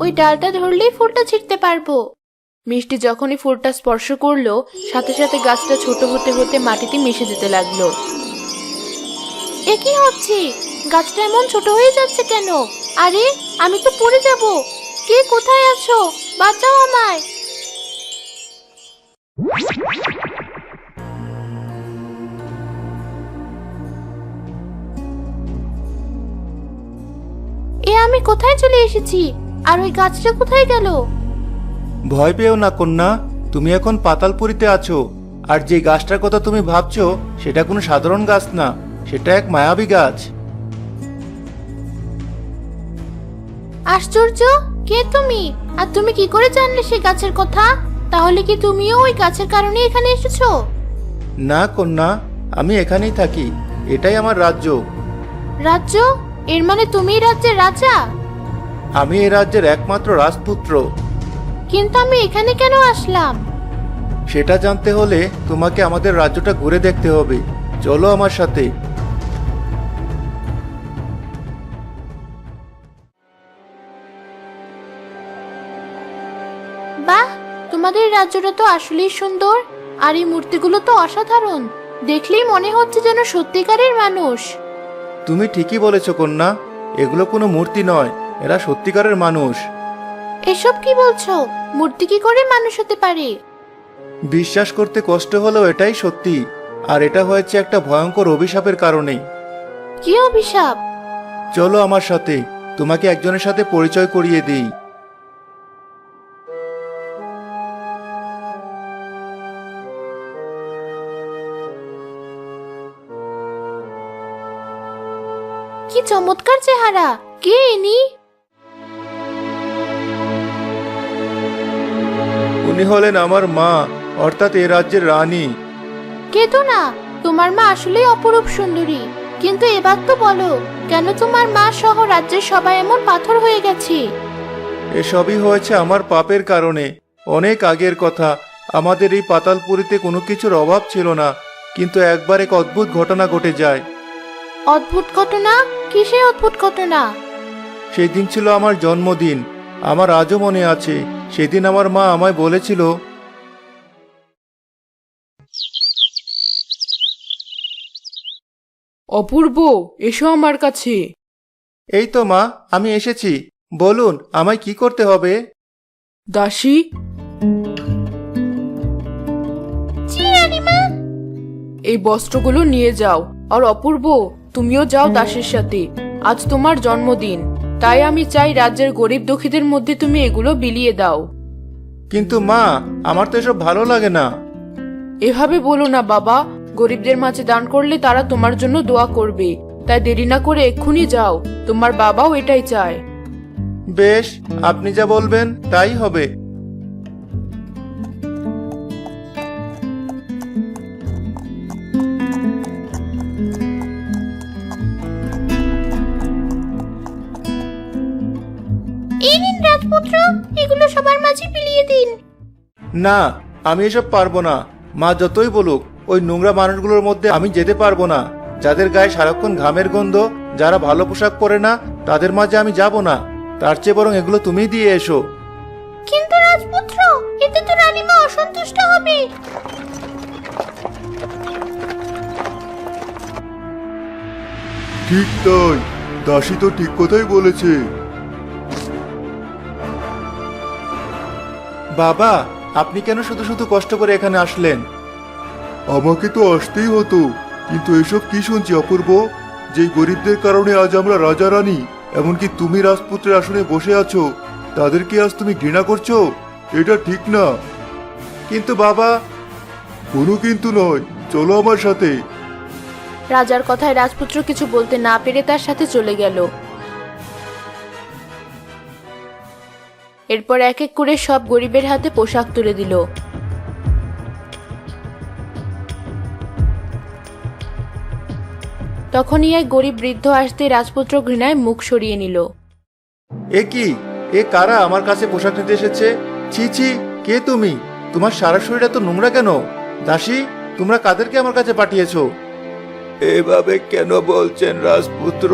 ওই ডালটা ধরলেই ফুলটা ছিঁড়তে পারবো। মিষ্টি যখনই ফুলটা স্পর্শ করলো, সাথে সাথে গাছটা ছোট হতে হতে মাটিতে মিশে যেতে লাগলো। এ কি হচ্ছে? গাছটা এমন ছোট হয়ে যাচ্ছে কেন? আরে, আমি তো পড়ে যাব। কে কোথায় আছো? বাঁচাও আমায়। আমি কোথায় চলে এসেছি? আর ওই গাছটা কোথায় গেল? ভয় পেও না কন্যা, তুমি এখন পাতালপুরীতে আছো। আর যে গাছটার কথা তুমি ভাবছো সেটা কোনো সাধারণ গাছ না, সেটা এক মায়াবী গাছ। আশ্চর্য! কে তুমি? আর তুমি কি করে জানলে সেই গাছের কথা? তাহলে কি তুমিও ওই গাছের কারণে এখানে এসেছো? না কন্যা, আমি এখানেই থাকি, এটাই আমার রাজ্য। রাজ্য? এর মানে তুমি রাজ্যের রাজা? আমি এই রাজ্যের একমাত্র রাজপুত্র। কিন্তু আমি এখানে কেন আসলাম? সেটা জানতে হলে তোমাকে আমাদের রাজ্যটা ঘুরে দেখতে হবে। চলো আমার সাথে। বাহ, তোমাদের রাজ্যটা তো আসলেই সুন্দর। আর এই মূর্তিগুলো তো অসাধারণ। দেখলেই মনে হচ্ছে যেন সত্যিকারের মানুষ। তুমি ঠিকই বলেছ কন্যা, এগুলো কোনো মূর্তি নয়, এরা সত্যিকারের মানুষ। এসব কি বলছো? মূর্তি কি করে মানুষ হতে পারে? বিশ্বাস করতে কষ্ট হলেও এটাই সত্যি। আর এটা হয়েছে একটা ভয়ঙ্কর অভিশাপের কারণে। কি অভিশাপ? চলো আমার সাথে, তোমাকে একজনের সাথে পরিচয় করিয়ে দিই। কি চমৎকার চেহারা! কে ইনি? উনি হলেন আমার মা, অর্থাৎ এ রাজ্যের রানী। কেতো না, তোমার মা আসলেই অপরূপ সুন্দরী। কিন্তু এবার তো বলো, কেন তোমার মা সহ রাজ্যের সবাই এমন পাথর হয়ে গেছে? এসবই হয়েছে আমার পাপের কারণে। অনেক আগের কথা, আমাদের এই পাতালপুরীতে কোনো কিছুর অভাব ছিল না, কিন্তু একবার এক অদ্ভুত ঘটনা ঘটে যায়। অদ্ভুত ঘটনা? কিসের অদ্ভুত ঘটনা? সেই দিন ছিল আমার জন্মদিন। আমার আজও মনে আছে, সেদিন আমার মা আমায় বলেছিল, অপূর্ব, এসো আমার কাছে। এই তো মা, আমি এসেছি। বলুন, আমায় কি করতে হবে? দাসী, এই বস্ত্রগুলো নিয়ে যাও। আর অপূর্ব, তুমিও যাও দাসীর সাথে। আজ তোমার জন্মদিন, তাই আমি চাই রাজ্যের গরিব দুঃখীদের মধ্যে তুমি এগুলো বিলিয়ে দাও। কিন্তু মা, আমার তো এসব ভালো লাগে না। এভাবে বলো না বাবা, গরিবদের মাঝে দান করলে তারা তোমার জন্য দোয়া করবে। তাই দেরি না করে এক্ষুনি যাও, তোমার বাবাও এটাই চায়। বেশ, আপনি যা বলবেন তাই হবে। এই নিন রাজপুত্র, এগুলো সবার মাঝে বিলিয়ে দিন। না, আমি এসব পারবো না। মা যতই বলুক, ওই নোংরা মানুষগুলোর মধ্যে আমি যেতে পারবো না। যাদের গায়ে সারাক্ষণ ঘামের গন্ধ, যারা ভালো পোশাক পরে না, তাদের মাঝে আমি যাব না। তার চেয়ে বরং এগুলো তুমিই দিয়ে এসো। কিন্তু রাজপুত্র, এতে তো রানীমা অসন্তুষ্ট হবে। ঠিক তাই, দাসী তো ঠিক কথাই বলেছে। বাবা, আপনি কেন শুধু শুধু কষ্ট করে এখানে আসলেন? আমাকে তো আসতেই হতো, কিন্তু এসব কি শুনছি অপূর্ব? যেই গরিবদের কারণে আজ আমরা রাজা রানী, এমনকি তুমি রাজপুত্রের আসনে বসে আছো, তাদেরকে আজ তুমি ঘৃণা করছো? এটা ঠিক না। কিন্তু বাবা। কোনো কিন্তু নয়, চলো আমার সাথে। রাজার কথায় রাজপুত্র কিছু বলতে না পেরে তার সাথে চলে গেল। এরপর এক এক করে সব গরিবের হাতে পোশাক তুলে দিল। তখনই এক গরিব বৃদ্ধ আসতে রাজপুত্র ঘৃণায় মুখ সরিয়ে নিল। এ কি? এ কারা আমার কাছে পোশাক নিতে এসেছে? ছি ছি, কে তুমি? তোমার সারা শরীরটা তো নোংরা কেন? দাসী, তোমরা কাদেরকে আমার কাছে পাঠিয়েছো? এভাবে কেন বলছেন রাজপুত্র?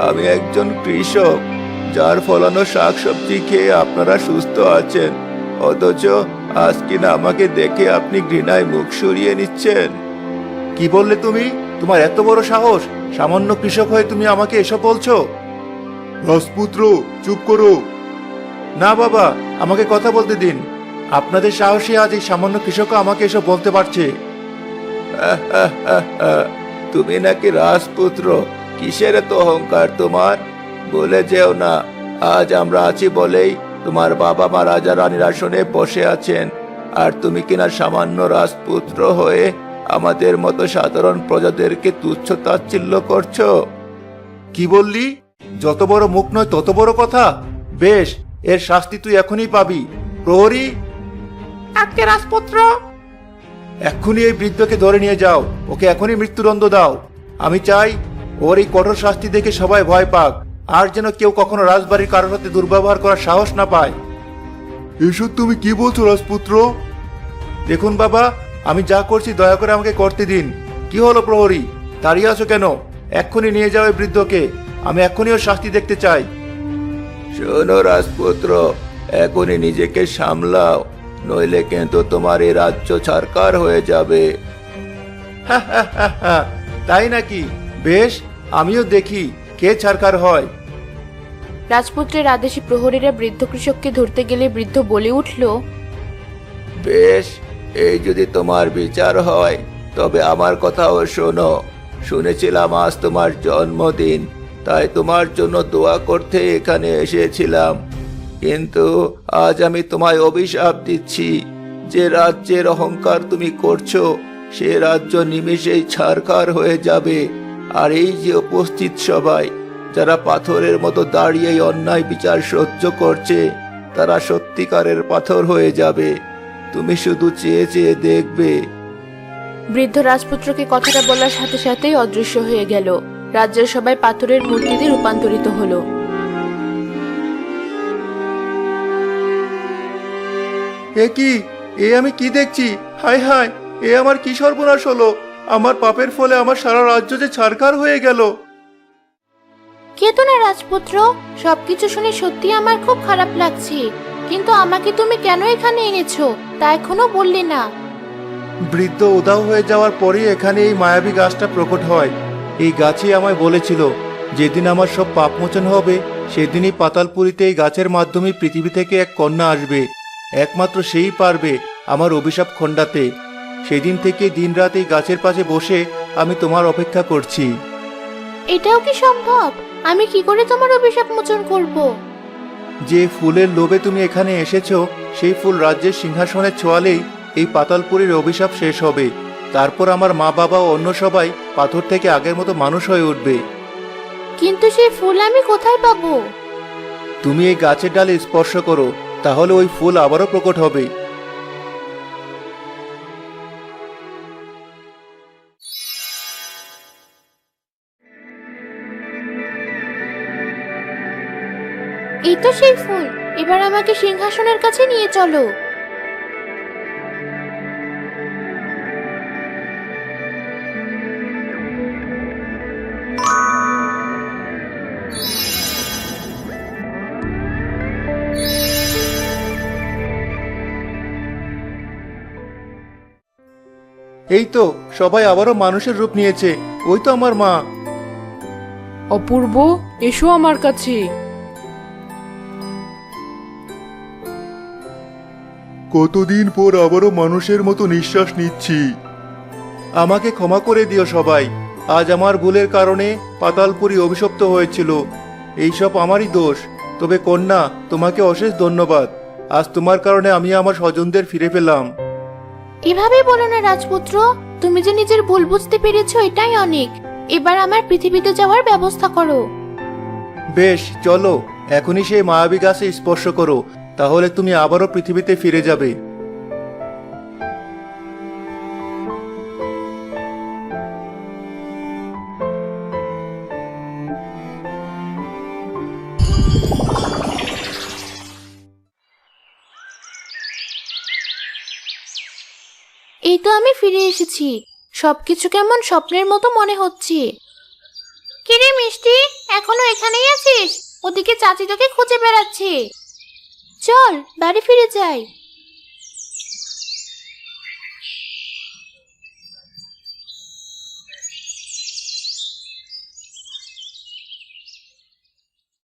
আমি একজন কৃষক, যার ফলানো শাকসবজি খেয়ে আপনারা সুস্থ আছেন, অথচ আজ কিনা আমাকে দেখে আপনি ঘৃণায় মুখ সরিয়ে নিচ্ছেন। কি বললে তুমি? তোমার এত বড় সাহস! সামান্য কৃষক হয়ে তুমি আমাকে এসব বলছো? রাজপুত্র, চুপ করো। না বাবা, আমাকে কথা বলতে দিন। আপনাদের সাহসী আজ এই সামান্য কৃষক আমাকে এসব বলতে পারছে। তুমি নাকি রাজপুত্র? কিসের এত অহংকার তোমার? বলে যেও না, আজ আমরা আছি বলেই তোমার বাবা মা রাজা রানীর আসনে বসে আছেন, আর তুমি কিনা সামান্য রাজপুত্র হয়ে আমাদের মতো সাধারণ প্রজাদেরকে তুচ্ছ তাচ্ছিল্য করছো। কি বললি? যত বড় মুখ নয় তত বড় কথা। বেশ, এর শাস্তি তুই এখনই পাবি। প্রহরী, আজকে রাজপুত্র, এক্ষুনি এই বৃদ্ধকে ধরে নিয়ে যাও। ওকে এখনই মৃত্যুদণ্ড দাও। আমি চাই ওর এই কঠোর শাস্তি দেখে সবাই ভয় পাক, আর যেন কেউ কখনো রাজবাড়ির কারোর সাথে দুর্ব্যবহার করার সাহস না পায়। এসব তুমি কি বলছো রাজপুত্র? দেখুন বাবা, আমি যা করছি দয়া করে আমাকে করতে দিন। কি হলো প্রহরী, দাঁড়িয়ে আছো কেন? এক্ষুনি নিয়ে যাও এই বৃদ্ধকে। আমি এক্ষুনি ওর শাস্তি দেখতে চাই। শোনো রাজপুত্র, এখনই নিজেকে সামলাও, নইলে কিন্তু তোমার এই রাজ্য ছারকার হয়ে যাবে। তাই নাকি? বেশ, আমিও দেখি কে ছারকার হয়। রাজপুত্রের আদেশে প্রহরীরা বৃদ্ধ কৃষককে ধরতে গেলে বৃদ্ধ বলে উঠল, বেশ, এই যদি তোমার বিচার হয় তবে আমার কথাও শোনো। শুনেছিলাম আজ তোমার জন্মদিন, তাই তোমার জন্য দোয়া করতে এখানে এসেছিলাম। কিন্তু আজ আমি তোমায় অভিশাপ দিচ্ছি। যে রাজ্যের অহংকার তুমি করছো, সে রাজ্য নিমেষেই ছারখার হয়ে যাবে। আর এই যে উপস্থিত সবাই, যারা পাথরের মতো দাঁড়িয়ে অন্যায় বিচার সহ্য করছে, তারা সত্যিকারের পাথর হয়ে যাবে। তুমি শুধু চেয়ে চেয়ে দেখবে। বৃদ্ধ রাজপুত্রকে কথাটা বলার সাথে সাথেই অদৃশ্য হয়ে গেল। রাজ্যের সবাই পাথরের মূর্তিতে রূপান্তরিত হলো। এ কি? এ আমি কি দেখছি? হায় হায়, এ আমার কি সর্বনাশ হলো! আমার পাপের ফলে আমার সারা রাজ্য যে ছারখার হয়ে গেল। কেতো না রাজপুত্র, সবকিছু শুনে সত্যি আমার খুব খারাপ লাগছে। কিন্তু আমাকে তুমি কেন এখানে এনেছো তা এখনো বললে না। বৃদ্ধ উধাও হয়ে যাওয়ার পরেই এখানে এই মায়াবী গাছটা প্রকট হয়। এই গাছই আমায় বলেছিল, যেদিন আমার সব পাপ মোচন হবে সেদিনই পাতালপুরীতে এই গাছের মাধ্যমে পৃথিবী থেকে এক কন্যা আসবে। একমাত্র সেই পারবে আমার অভিশাপ খণ্ডাতে। সেদিন থেকে দিনরাত এই গাছের পাশে বসে আমি তোমার অপেক্ষা করছি। এটাও কি সম্ভব? আমি কি করে তোমার অভিশাপ মোচন করব? যে ফুলের লোভে তুমি এখানে এসেছো, সেই ফুল রাজ্যের সিংহাসনে ছোঁয়ালেই এই পাতালপুরীর অভিশাপ শেষ হবে। তারপর আমার মা বাবা ও অন্য সবাই পাথর থেকে আগের মতো মানুষ হয়ে উঠবে। কিন্তু সেই ফুল আমি কোথায় পাবো? তুমি এই গাছের ডালে স্পর্শ করো, তাহলে ওই ফুল আবারও প্রকট হবে। এই তো সেই ফুল। এবার আমাকে সিংহাসনের কাছে নিয়ে চলো। এই তো সবাই আবারও মানুষের রূপ নিয়েছে। ওই তো আমার মা। অপূর্ব, এসো আমার কাছে। কতদিন পর আবারও মানুষের মতো নিঃশ্বাস নিচ্ছি। আমাকে ক্ষমা করে দিও সবাই। আজ আমার ভুলের কারণে পাতালপুরী অভিশপ্ত হয়েছিল। এইসব আমারই দোষ। তবে কন্যা, তোমাকে অশেষ ধন্যবাদ। আজ তোমার কারণে আমি আমার স্বজনদের ফিরে পেলাম। এভাবে বলো না রাজপুত্র, তুমি যে নিজের ভুল বুঝতে পেরেছো এটাই অনেক। এবার আমার পৃথিবীতে যাওয়ার ব্যবস্থা করো। বেশ, চলো এখনই সেই মায়াবী গাছে স্পর্শ করো, তাহলে তুমি আবারও পৃথিবীতে ফিরে যাবে। এই তো আমি ফিরে এসেছি। সবকিছু কেমন স্বপ্নের মতো মনে হচ্ছে। কিরে মিষ্টি, এখনো এখানেই আছিস? ওদিকে চাচি তোকে খুঁজে বেড়াচ্ছে। চল বাড়ি ফিরে যাই।